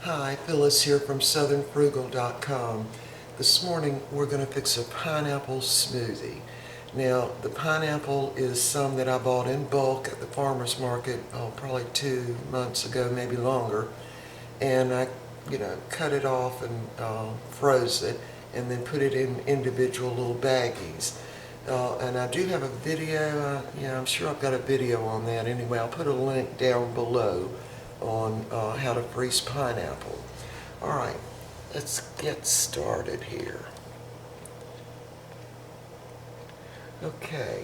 Hi, Phyllis here from southernfrugal.com. This morning we're going to fix a pineapple smoothie. Now, the pineapple is some that I bought in bulk at the farmer's market, probably 2 months ago, maybe longer. And I, cut it off and froze it and then put it in individual little baggies. And I do have a video, I'm sure I've got a video on that. Anyway, I'll put a link down below on how to freeze pineapple. Alright, let's get started here. Okay,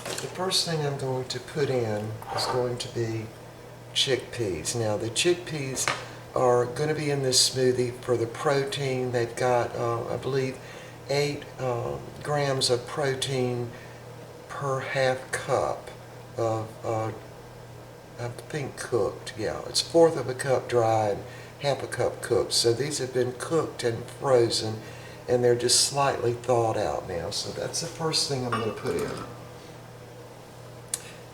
the first thing I'm going to put in is going to be chickpeas. Now the chickpeas are going to be in this smoothie for the protein. They've got, I believe, 8 grams of protein per half cup of I think cooked, yeah. It's 1/4 of a cup dried, 1/2 a cup cooked. So these have been cooked and frozen, and they're just slightly thawed out now. So that's the first thing I'm going to put in.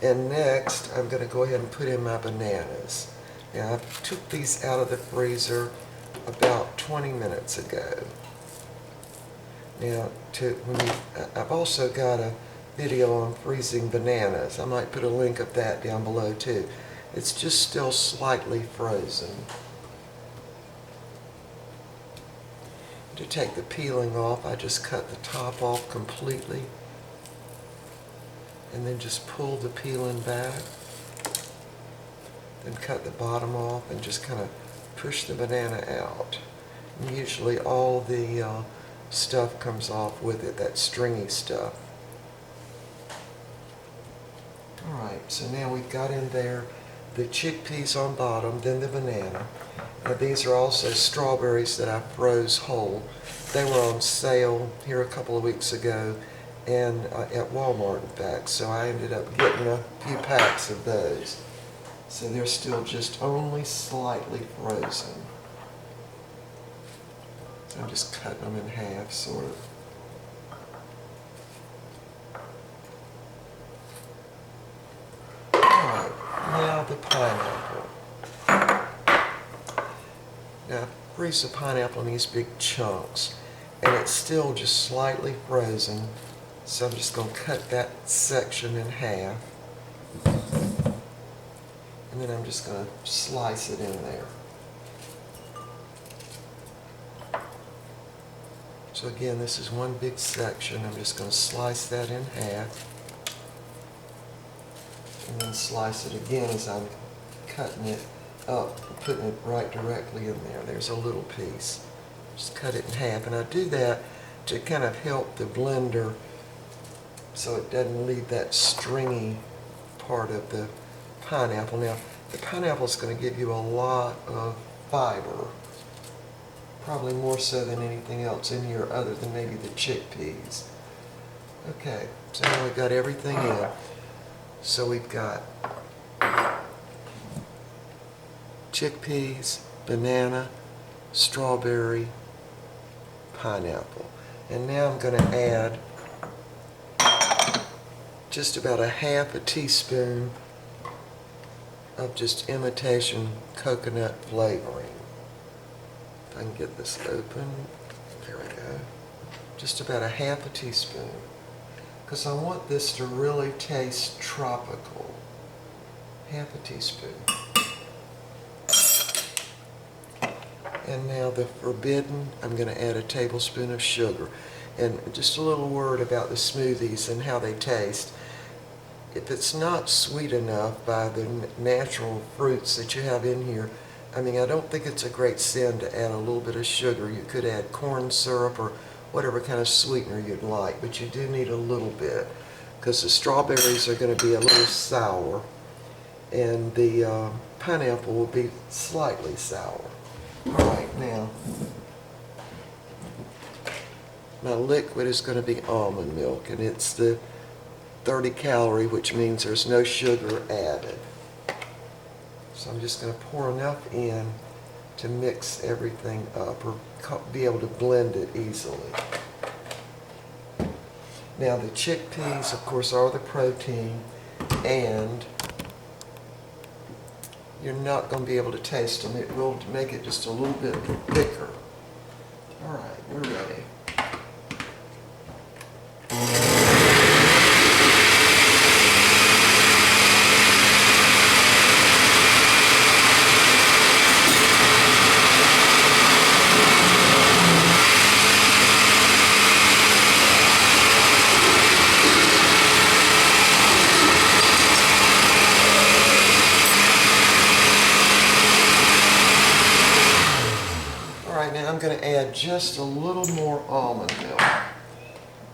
And next, I'm going to go ahead and put in my bananas. Now, I took these out of the freezer about 20 minutes ago. Now, I've also got a video on freezing bananas. I might put a link of that down below too. It's just still slightly frozen. To take the peeling off, I just cut the top off completely and then just pull the peeling back. Then cut the bottom off and just kind of push the banana out. And usually all the stuff comes off with it, that stringy stuff. Alright, so now we've got in there the chickpeas on bottom, then the banana. Now these are also strawberries that I froze whole. They were on sale here a couple of weeks ago and at Walmart in fact, so I ended up getting a few packs of those. So they're still just only slightly frozen. So I'm just cutting them in half, sort of. Now the pineapple. Now I freeze the pineapple in these big chunks and it's still just slightly frozen, so I'm just going to cut that section in half and then I'm just going to slice it in there. So again, this is one big section. I'm just going to slice that in half and then slice it again as I'm cutting it up, putting it right directly in there. There's a little piece. Just cut it in half, and I do that to kind of help the blender so it doesn't leave that stringy part of the pineapple. Now, the pineapple is going to give you a lot of fiber, probably more so than anything else in here other than maybe the chickpeas. Okay, so now we've got everything in. So we've got chickpeas, banana, strawberry, pineapple. And now I'm going to add just about a 1/2 teaspoon of just imitation coconut flavoring. If I can get this open, there we go. Just about a 1/2 teaspoon. Because I want this to really taste tropical. 1/2 teaspoon. And now the forbidden, I'm going to add a tablespoon of sugar. And just a little word about the smoothies and how they taste. If it's not sweet enough by the natural fruits that you have in here, I don't think it's a great sin to add a little bit of sugar. You could add corn syrup or whatever kind of sweetener you'd like, but you do need a little bit because the strawberries are going to be a little sour and the pineapple will be slightly sour. Alright, now my liquid is going to be almond milk, and it's the 30 calorie, which means there's no sugar added. So I'm just going to pour enough in to mix everything up or be able to blend it easily. Now the chickpeas, of course, are the protein, and you're not going to be able to taste them. It will make it just a little bit thicker. All right, we're ready. Now I'm going to add just a little more almond milk.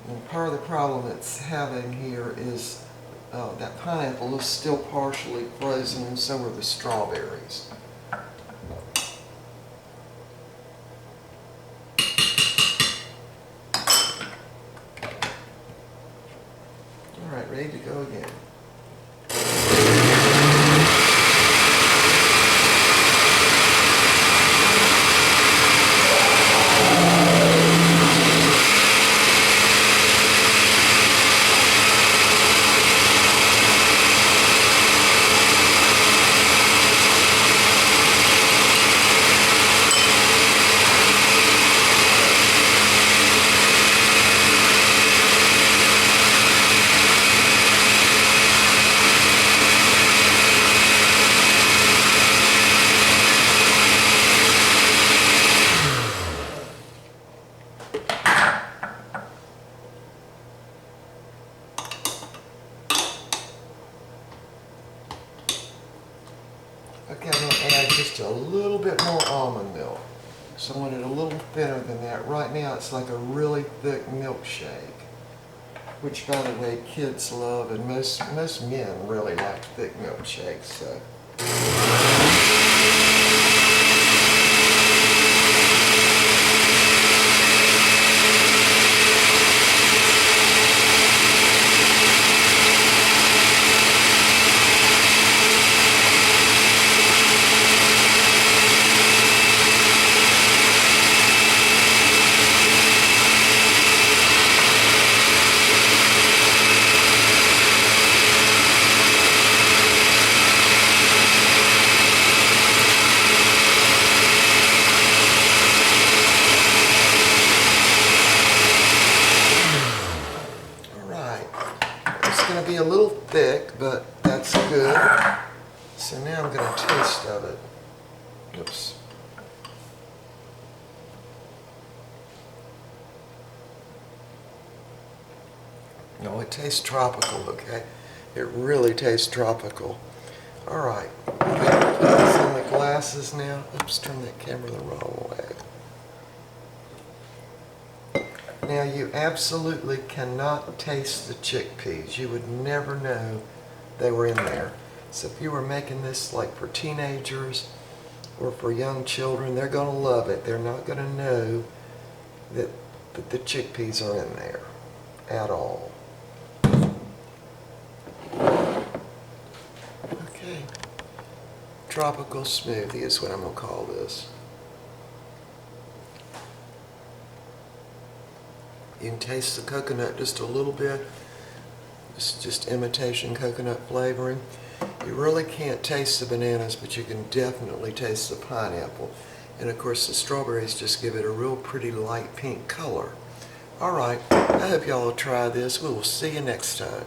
And part of the problem it's having here is that pineapple is still partially frozen, and so are the strawberries. All right, ready to go again. Okay, I'm going to add just a little bit more almond milk. So I want it a little thinner than that. Right now it's like a really thick milkshake, which, by the way, kids love, and most men really like thick milkshakes. So. It's going to be a little thick, but that's good. So now I'm going to taste of it. Oops. No, it tastes tropical, okay? It really tastes tropical. All right. Put this in the glasses now. Oops, turn that camera the wrong way. Now, you absolutely cannot taste the chickpeas. You would never know they were in there. So if you were making this like for teenagers or for young children, they're going to love it. They're not going to know that the chickpeas are in there at all. Okay. Tropical smoothie is what I'm going to call this. You can taste the coconut just a little bit. It's just imitation coconut flavoring. You really can't taste the bananas, but you can definitely taste the pineapple. And of course the strawberries just give it a real pretty light pink color. Alright, I hope y'all will try this. We will see you next time.